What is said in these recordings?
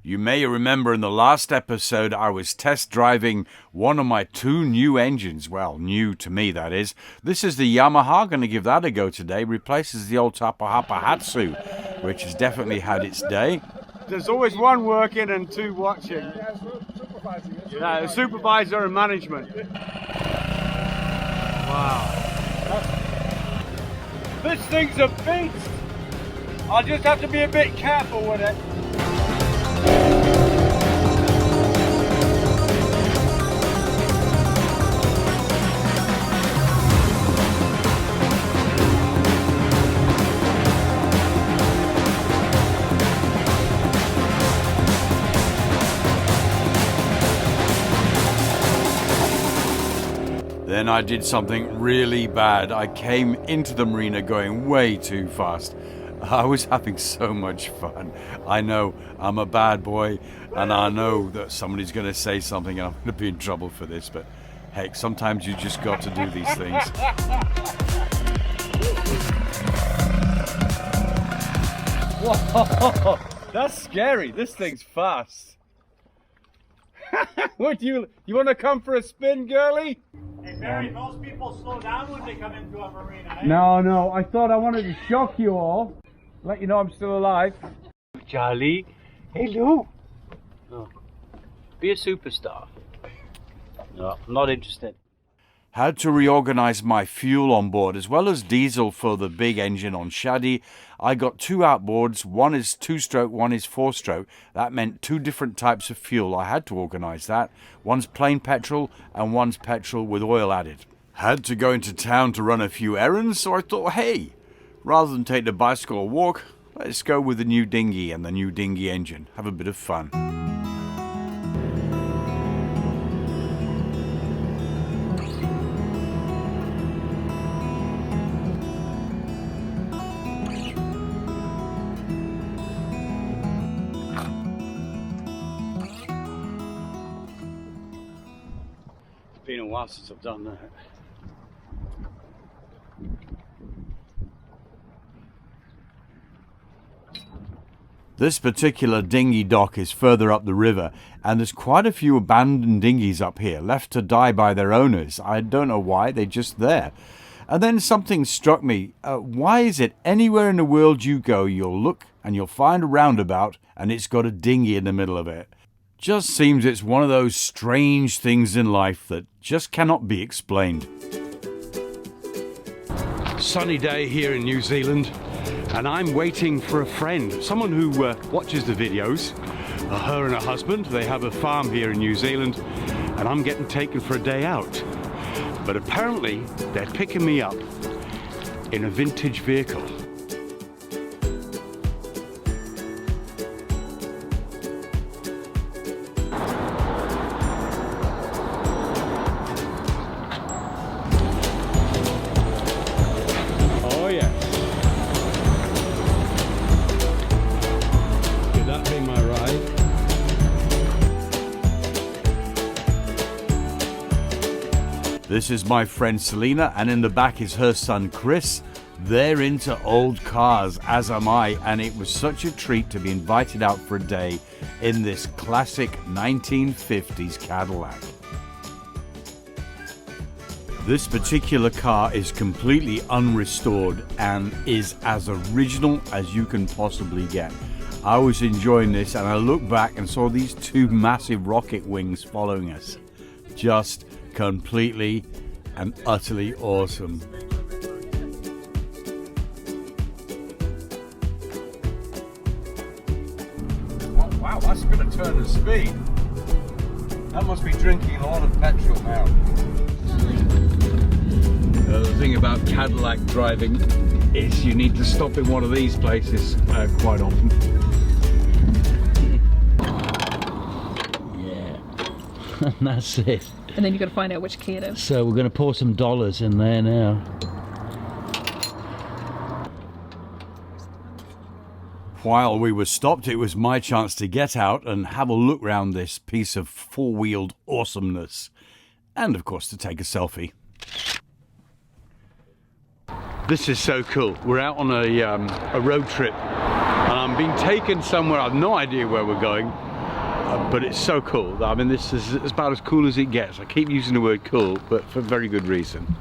You may remember in the last episode I was test driving one of my 2 new engines. Well, new to me, that is. This is the Yamaha. Going to give that a go today. Replaces the old Hatsu, which has definitely had its day. There's always one working and 2 watching. Yeah, the supervisor and management. Wow. This thing's a beast. I'll just have to be a bit careful with it. Then I did something really bad. I came into the marina going way too fast. I was having so much fun. I know I'm a bad boy, and I know that somebody's going to say something and I'm going to be in trouble for this, but heck, sometimes you just got to do these things. Whoa, that's scary. This thing's fast. Would you want to come for a spin, girlie? Hey Barry, most people slow down when they come into a marina, eh? No, I thought I wanted to shock you all. Let you know I'm still alive. Charlie, hello. Oh. Be a superstar. No, I'm not interested. Had to reorganize my fuel on board as well as diesel for the big engine on Shaddy. I got 2 outboards. One is 2-stroke, one is 4-stroke. That meant 2 different types of fuel. I had to organize that. One's plain petrol and one's petrol with oil added. Had to go into town to run a few errands, so I thought, hey, rather than take the bicycle walk, let's go with the new dinghy and the new dinghy engine. Have a bit of fun. It's been a while since I've done that. This particular dinghy dock is further up the river, and there's quite a few abandoned dinghies up here, left to die by their owners. I don't know why, they're just there. And then something struck me. Why is it anywhere in the world you go, you'll look and you'll find a roundabout and it's got a dinghy in the middle of it? Just seems it's one of those strange things in life that just cannot be explained. Sunny day here in New Zealand, and I'm waiting for a friend, someone who watches the videos. Her and her husband, they have a farm here in New Zealand, and I'm getting taken for a day out. But apparently they're picking me up in a vintage vehicle. This is my friend Selena, and in the back is her son Chris. They're into old cars, as am I, and it was such a treat to be invited out for a day in this classic 1950s Cadillac. This particular car is completely unrestored and is as original as you can possibly get. I was enjoying this, and I looked back and saw these 2 massive rocket wings following us. Just completely and utterly awesome. Oh, wow, that's going to turn the speed. That must be drinking a lot of petrol now. The thing about Cadillac driving is you need to stop in one of these places quite often. Yeah, and that's it. And then you've got to find out which key it is. So we're going to pour some dollars in there now. While we were stopped, it was my chance to get out and have a look round this piece of 4-wheeled awesomeness. And of course to take a selfie. This is so cool. We're out on a road trip and I'm being taken somewhere. I've no idea where we're going. But it's so cool. I mean, this is about as cool as it gets. I keep using the word cool, but for very good reason.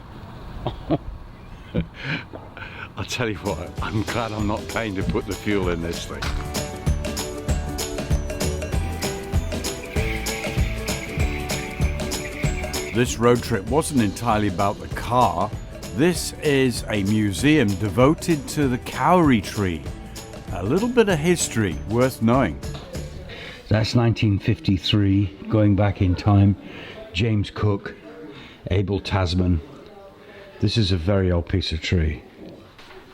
I'll tell you what, I'm glad I'm not paying to put the fuel in this thing. This road trip wasn't entirely about the car. This is a museum devoted to the Cowrie tree. A little bit of history worth knowing. That's 1953, going back in time. James Cook, Abel Tasman. This is a very old piece of tree.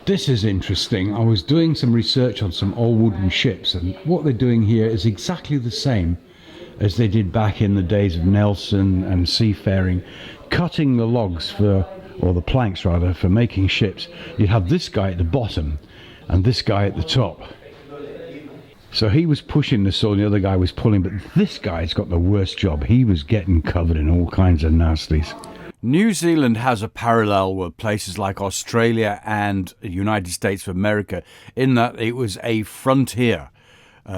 This is interesting. I was doing some research on some old wooden ships, and what they're doing here is exactly the same as they did back in the days of Nelson and seafaring, cutting the logs for, or the planks rather, for making ships. You'd have this guy at the bottom and this guy at the top. So he was pushing the saw and the other guy was pulling, but this guy's got the worst job. He was getting covered in all kinds of nasties. New Zealand has a parallel with places like Australia and the United States of America in that it was a frontier.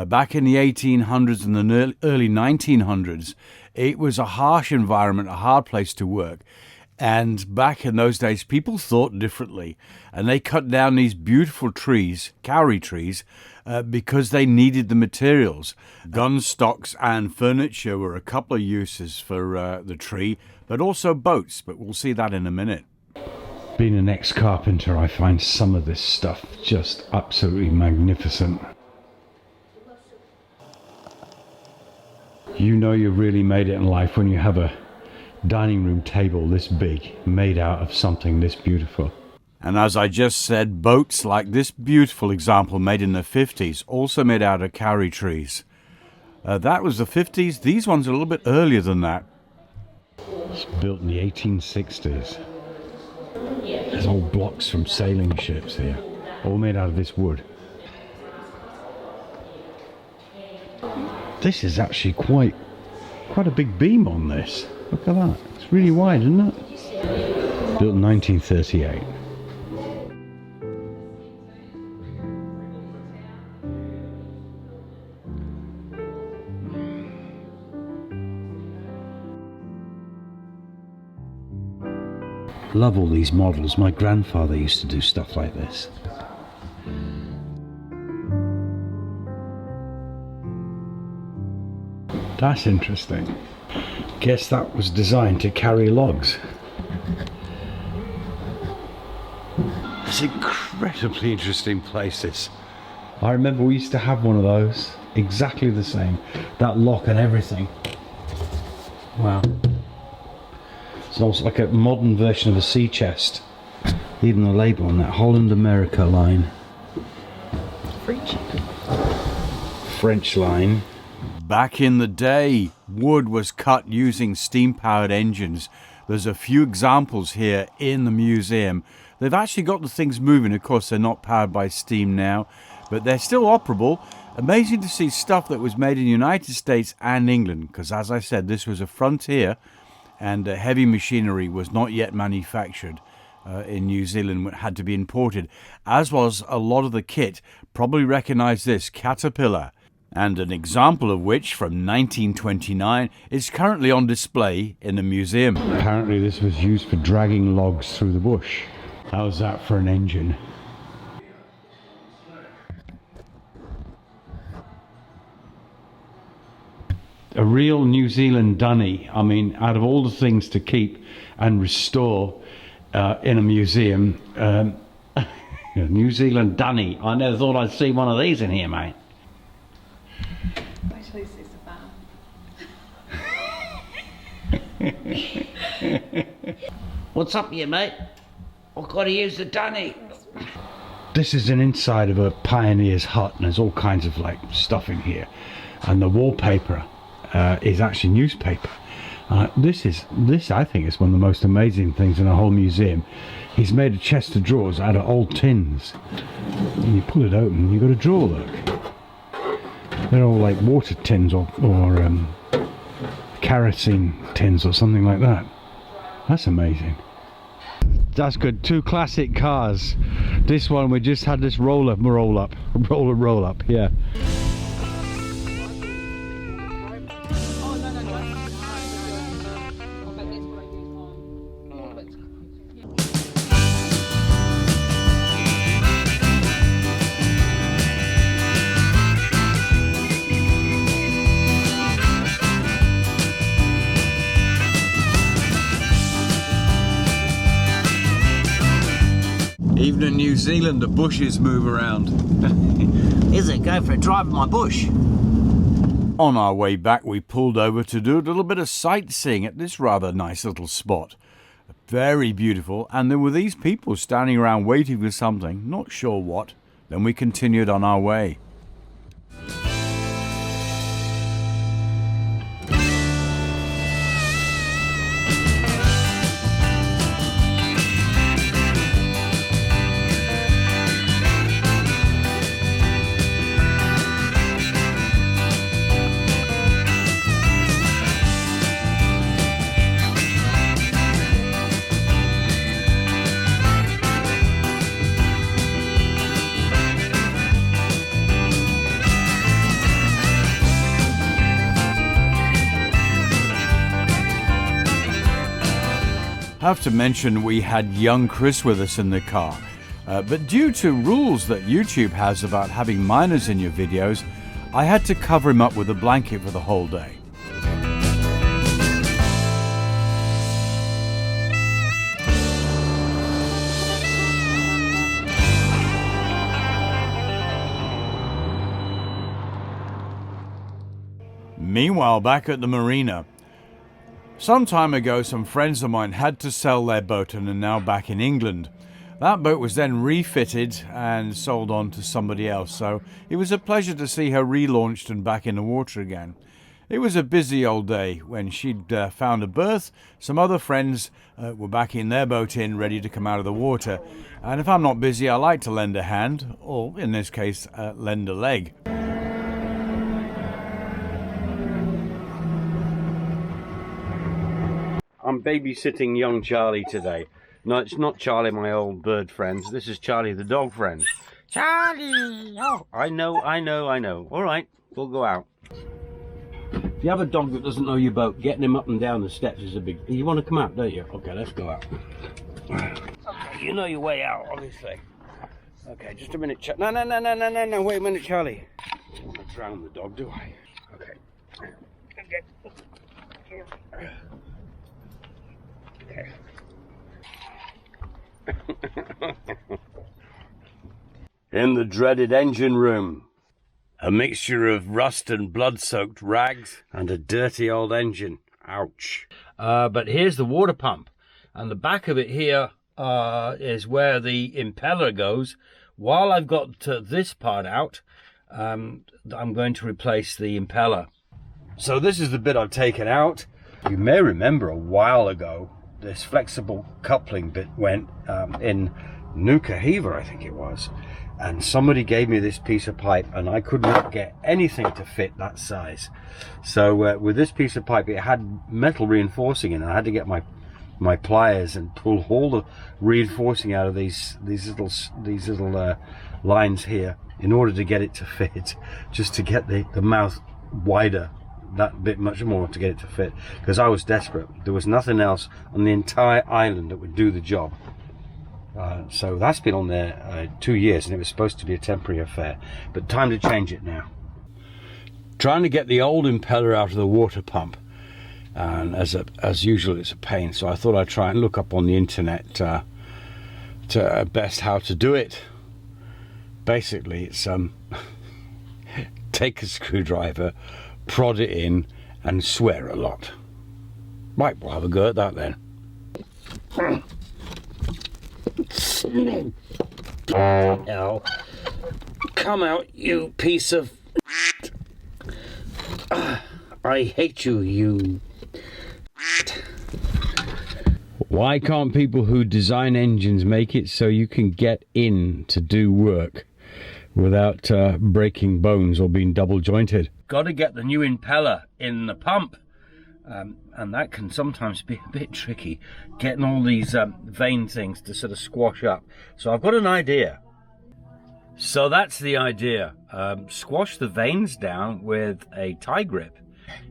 Back in the 1800s and the early 1900s, it was a harsh environment, a hard place to work. And back in those days, people thought differently. And they cut down these beautiful trees, Cowrie trees, because they needed the materials. Gun stocks and furniture were a couple of uses for the tree, but also boats. But we'll see that in a minute. Being an ex-carpenter, I find some of this stuff just absolutely magnificent. You know you really made it in life when you have a dining room table this big, made out of something this beautiful. And as I just said, boats like this beautiful example made in the 50s, also made out of Cowrie trees. That was the 50s. These ones are a little bit earlier than that. It's built in the 1860s. There's old blocks from sailing ships here, all made out of this wood. This is actually quite a big beam on this. Look at that. It's really wide, isn't it? Built in 1938. Love all these models. My grandfather used to do stuff like this. That's interesting. Guess that was designed to carry logs. It's an incredibly interesting place, this. I remember we used to have one of those, exactly the same. That lock and everything. Wow. It's almost like a modern version of a sea chest. Even the label on that, Holland America line. French line. Back in the day, wood was cut using steam-powered engines. There's a few examples here in the museum. They've actually got the things moving. Of course, they're not powered by steam now, but they're still operable. Amazing to see stuff that was made in the United States and England, because as I said, this was a frontier, and heavy machinery was not yet manufactured in New Zealand. It had to be imported, as was a lot of the kit. Probably recognize this, Caterpillar. And an example of which, from 1929, is currently on display in the museum. Apparently this was used for dragging logs through the bush. How's that for an engine? A real New Zealand dunny. I mean, out of all the things to keep and restore in a museum, New Zealand dunny. I never thought I'd see one of these in here, mate. Actually, it's a van. What's up here, mate? I've got to use the dunny. This is an inside of a pioneer's hut, and there's all kinds of like stuff in here. And the wallpaper is actually newspaper. This I think is one of the most amazing things in the whole museum. He's made a chest of drawers out of old tins. And you pull it open, you've got a drawer, look. They're all like water tins or kerosene tins or something like that. That's amazing. That's good. Two classic cars. This one we just had this roll up, yeah. Even in New Zealand, the bushes move around. Is it? Go for a drive in my bush. On our way back, we pulled over to do a little bit of sightseeing at this rather nice little spot. Very beautiful, and there were these people standing around waiting for something, not sure what. Then we continued on our way. I have to mention we had young Chris with us in the car, but due to rules that YouTube has about having minors in your videos, I had to cover him up with a blanket for the whole day. Meanwhile, back at the Marina, some time ago, some friends of mine had to sell their boat and are now back in England. That boat was then refitted and sold on to somebody else, so it was a pleasure to see her relaunched and back in the water again. It was a busy old day. When she'd found a berth, some other friends were backing their boat in, ready to come out of the water. And if I'm not busy, I like to lend a hand, or in this case, lend a leg. I'm babysitting young Charlie today. No, it's not Charlie, my old bird friend. This is Charlie, the dog friend. Charlie! Oh, I know. All right, we'll go out. If you have a dog that doesn't know your boat, getting him up and down the steps is a big... You want to come out, don't you? Okay, let's go out. Okay, you know your way out, obviously. Okay, just a minute. No, wait a minute, Charlie. I don't want to drown the dog, do I? Okay. In the dreaded engine room, a mixture of rust and blood-soaked rags and a dirty old engine. Ouch. But here's the water pump, and the back of it here is where the impeller goes. While I've got this part out, I'm going to replace the impeller. So this is the bit I've taken out. You may remember a while ago, this flexible coupling bit went in Nuka Heaver, I think it was, and somebody gave me this piece of pipe and I could not get anything to fit that size. So with this piece of pipe, it had metal reinforcing in it. I had to get my pliers and pull all the reinforcing out of these little lines here in order to get it to fit, just to get the mouth wider that bit much more to get it to fit, because I was desperate. There was nothing else on the entire island that would do the job. So that's been on there 2 years, and it was supposed to be a temporary affair, but time to change it now. Trying to get the old impeller out of the water pump, and as usual it's a pain, so I thought I'd try and look up on the internet to best how to do it. Basically it's take a screwdriver, prod it in and swear a lot. Right, we'll have a go at that then. Oh, come out, you piece of... I hate you, you... Why can't people who design engines make it so you can get in to do work without breaking bones or being double jointed? Got to get the new impeller in the pump, and that can sometimes be a bit tricky, getting all these vane things to sort of squash up. So I've got an idea. So that's the idea. Squash the vanes down with a tie grip,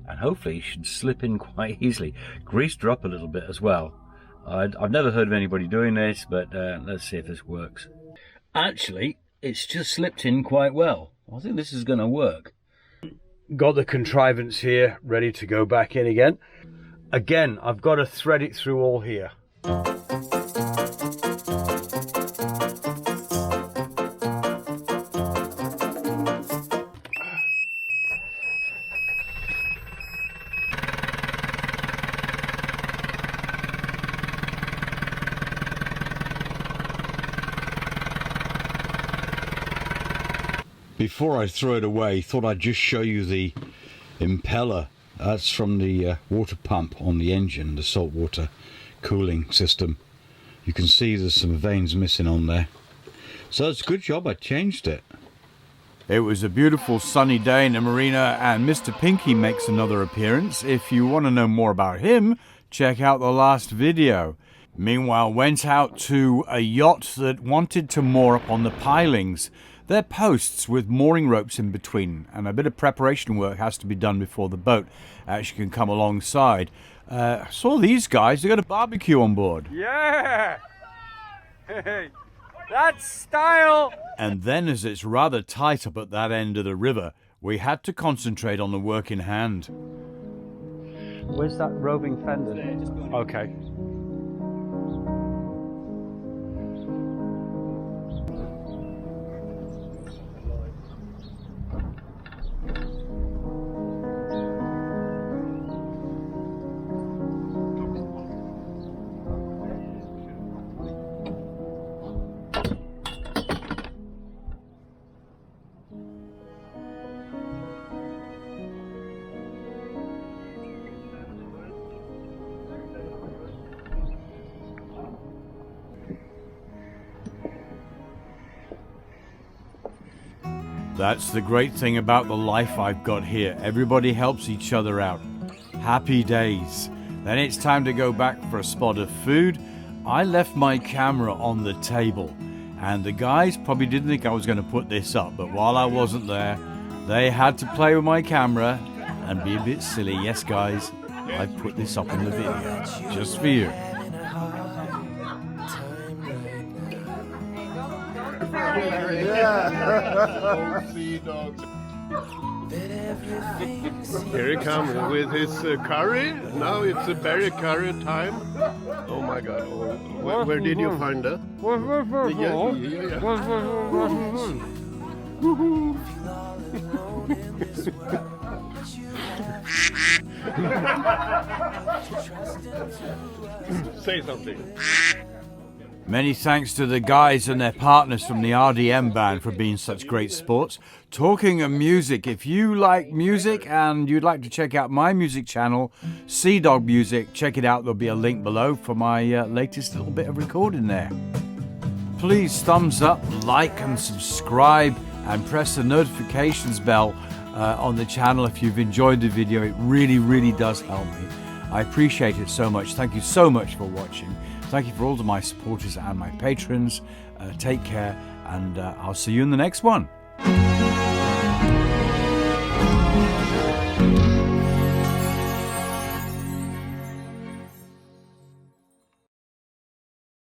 and hopefully it should slip in quite easily. Greased her up a little bit as well. I've never heard of anybody doing this, but let's see if this works. Actually, it's just slipped in quite well. I think this is going to work. Got the contrivance here ready to go back in again. Again, I've got to thread it through all here. Before I throw it away, thought I'd just show you the impeller. That's from the water pump on the engine, the saltwater cooling system. You can see there's some vanes missing on there. So it's a good job I changed it. It was a beautiful sunny day in the marina, and Mr. Pinky makes another appearance. If you want to know more about him, check out the last video. Meanwhile, went out to a yacht that wanted to moor up on the pilings. They're posts with mooring ropes in between, and a bit of preparation work has to be done before the boat actually can come alongside. I saw these guys, they got a barbecue on board. Yeah! Hey, that's style! And then, as it's rather tight up at that end of the river, we had to concentrate on the work in hand. Where's that roving fender? Okay. That's the great thing about the life I've got here. Everybody helps each other out. Happy days. Then it's time to go back for a spot of food. I left my camera on the table, and the guys probably didn't think I was going to put this up, but while I wasn't there, they had to play with my camera and be a bit silly. Yes, guys, I put this up in the video just for you. Old Seadog. Here he comes with his curry. Now it's a berry curry time. Oh my God! Oh, where did you find that? Say something. Many thanks to the guys and their partners from the RDM band for being such great sports. Talking of music, if you like music and you'd like to check out my music channel, Seadog Music, check it out. There'll be a link below for my latest little bit of recording there. Please thumbs up, like and subscribe, and press the notifications bell on the channel if you've enjoyed the video. It really, really does help me. I appreciate it so much. Thank you so much for watching. Thank you for all of my supporters and my patrons. Take care, and I'll see you in the next one.